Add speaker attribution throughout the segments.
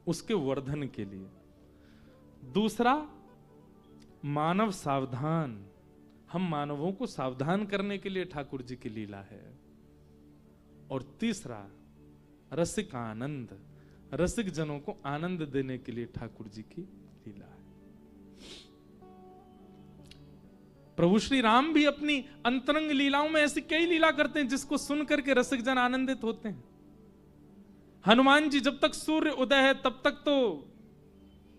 Speaker 1: उसके वर्धन के लिए। दूसरा, मानव सावधान, हम मानवों को सावधान करने के लिए ठाकुर जी की लीला है। और तीसरा, रसिक आनंद, रसिक जनों को आनंद देने के लिए ठाकुर जी की लीला है। प्रभु श्री राम भी अपनी अंतरंग लीलाओं में ऐसी कई लीला करते हैं जिसको सुन करके रसिक जन आनंदित होते हैं। हनुमान जी जब तक सूर्य उदय है तब तक तो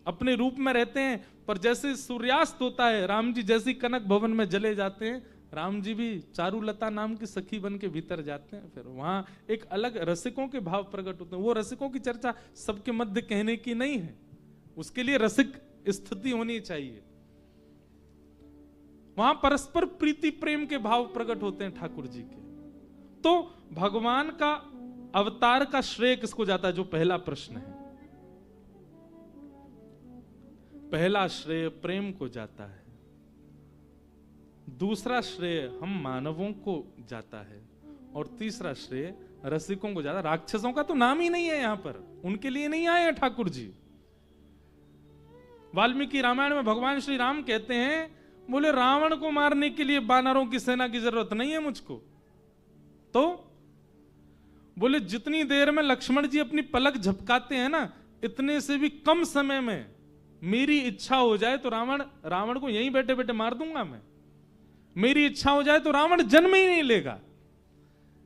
Speaker 1: अपने रूप में रहते हैं, पर जैसे सूर्यास्त होता है, राम जी जैसे कनक भवन में जले जाते हैं, राम जी भी चारुलता नाम की सखी बन के भीतर जाते हैं। फिर वहां एक अलग रसिकों के भाव प्रकट होते हैं। वो रसिकों की चर्चा सबके मध्य कहने की नहीं है, उसके लिए रसिक स्थिति होनी चाहिए। वहां परस्पर प्रीति प्रेम के भाव प्रकट होते हैं ठाकुर जी के। तो भगवान का अवतार का श्रेय किसको जाता है, जो पहला प्रश्न है। पहला श्रेय प्रेम को जाता है, दूसरा श्रेय हम मानवों को जाता है, और तीसरा श्रेय रसिकों को जाता है। राक्षसों का तो नाम ही नहीं है यहां पर, उनके लिए नहीं आए हैं ठाकुर जी। वाल्मीकि रामायण में भगवान श्री राम कहते हैं, बोले रावण को मारने के लिए वानरों की सेना की जरूरत नहीं है मुझको, तो बोले जितनी देर में लक्ष्मण जी अपनी पलक झपकाते हैं ना, इतने से भी कम समय में मेरी इच्छा हो जाए तो रावण को यहीं बैठे बैठे मार दूंगा मैं। मेरी इच्छा हो जाए तो रावण जन्म ही नहीं लेगा।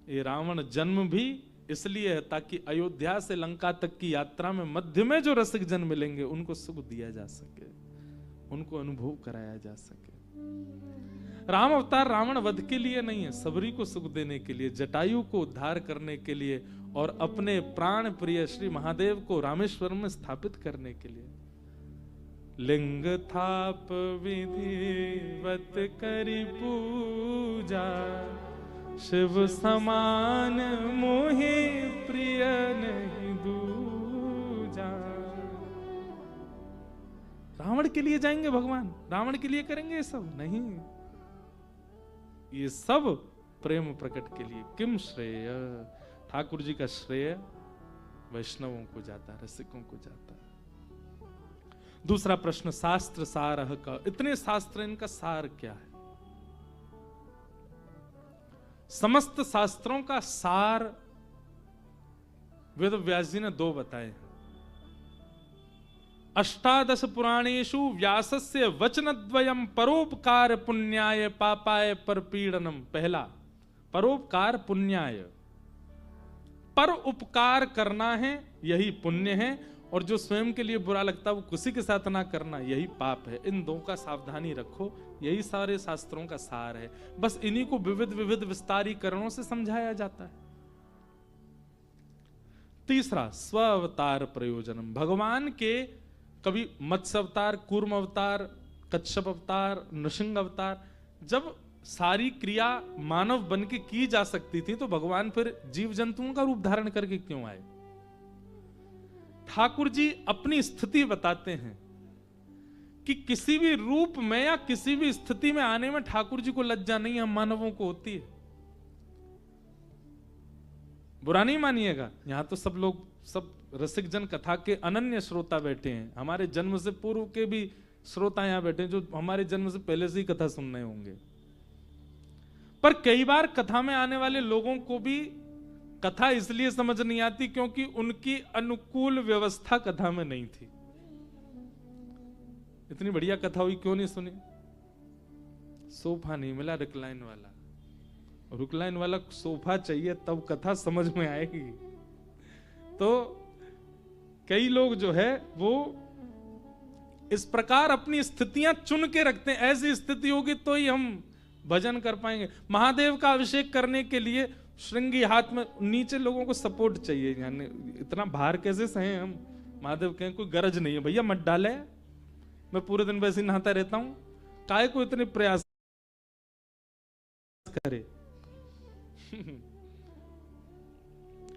Speaker 1: ये रावण जन्म भी इसलिए है ताकि अयोध्या से लंका तक की यात्रा में मध्य में जो रसिक जन मिलेंगे उनको सुख दिया जा सके, उनको अनुभव कराया जा सके। राम अवतार रावण वध के लिए नहीं है, सबरी को सुख देने के लिए, जटायु को उद्धार करने के लिए, और अपने प्राण प्रिय श्री महादेव को रामेश्वरम में स्थापित करने के लिए। लिंग थाप विधिवत करी पूजा, शिव समान मोहे प्रिय नहीं दूजा। रावण के लिए जाएंगे भगवान, रावण के लिए करेंगे ये सब नहीं, ये सब प्रेम प्रकट के लिए। किम श्रेय, ठाकुर जी का श्रेय वैष्णवों को जाता है, रसिकों को जाता है। दूसरा प्रश्न, शास्त्र सारह का, इतने शास्त्र, इनका सार क्या है। समस्त शास्त्रों का सार वेद व्यास जी ने दो बताए हैं। अष्टादश पुराणेषु व्यासस्य वचनद्वयम् परोपकार पुण्याय पापाय परपीडनम। पहला, परोपकार पुण्याय, पर उपकार करना है यही पुण्य है, और जो स्वयं के लिए बुरा लगता है वो किसी के साथ ना करना यही पाप है। इन दो का सावधानी रखो, यही सारे शास्त्रों का सार है। बस इन्हीं को विविध विविध विस्तारीकरणों से समझाया जाता है। तीसरा, स्व अवतार प्रयोजनम, भगवान के कभी मत्स्य अवतार, कूर्म अवतार, कच्छप अवतार, नृसिंह अवतार, जब सारी क्रिया मानव बन के की जा सकती थी तो भगवान फिर जीव जंतुओं का रूप धारण करके क्यों आए। ठाकुर जी अपनी स्थिति बताते हैं कि किसी भी रूप में या किसी भी स्थिति में आने में ठाकुर जी को लज्जा नहीं, हम मानवों को होती है। बुरा नहीं मानिएगा, यहां तो सब लोग, सब रसिक जन कथा के अनन्य श्रोता बैठे हैं, हमारे जन्म से पूर्व के भी श्रोता यहां बैठे हैं जो हमारे जन्म से पहले से ही कथा सुन रहे होंगे। पर कई बार कथा में आने वाले लोगों को भी कथा इसलिए समझ नहीं आती क्योंकि उनकी अनुकूल व्यवस्था कथा में नहीं थी। इतनी बढ़िया कथा हुई, क्यों नहीं सुनी। सोफा नहीं मिला रिक्लाइन वाला, रिक्लाइन वाला सोफा चाहिए तब कथा समझ में आएगी। तो कई लोग जो है वो इस प्रकार अपनी स्थितियां चुन के रखते हैं, ऐसी स्थिति होगी तो ही हम भजन कर पाएंगे। महादेव का अभिषेक करने के लिए श्रृंगी हाथ में, नीचे लोगों को सपोर्ट चाहिए, यानी इतना भार कैसे सहे हम। महादेव कहें कोई गरज नहीं है भैया, मत डाले, मैं पूरे दिन वैसे ही नहाता रहता हूं, काहे को इतने प्रयास करे।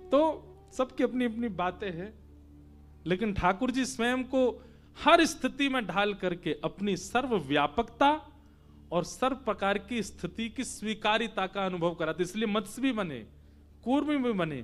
Speaker 1: तो सबकी अपनी अपनी बातें हैं, लेकिन ठाकुर जी स्वयं को हर स्थिति में ढाल करके अपनी सर्वव्यापकता और सर्व प्रकार की स्थिति की स्वीकारिता का अनुभव कराते। इसलिए मत्स्य भी बने, कूर्म भी बने,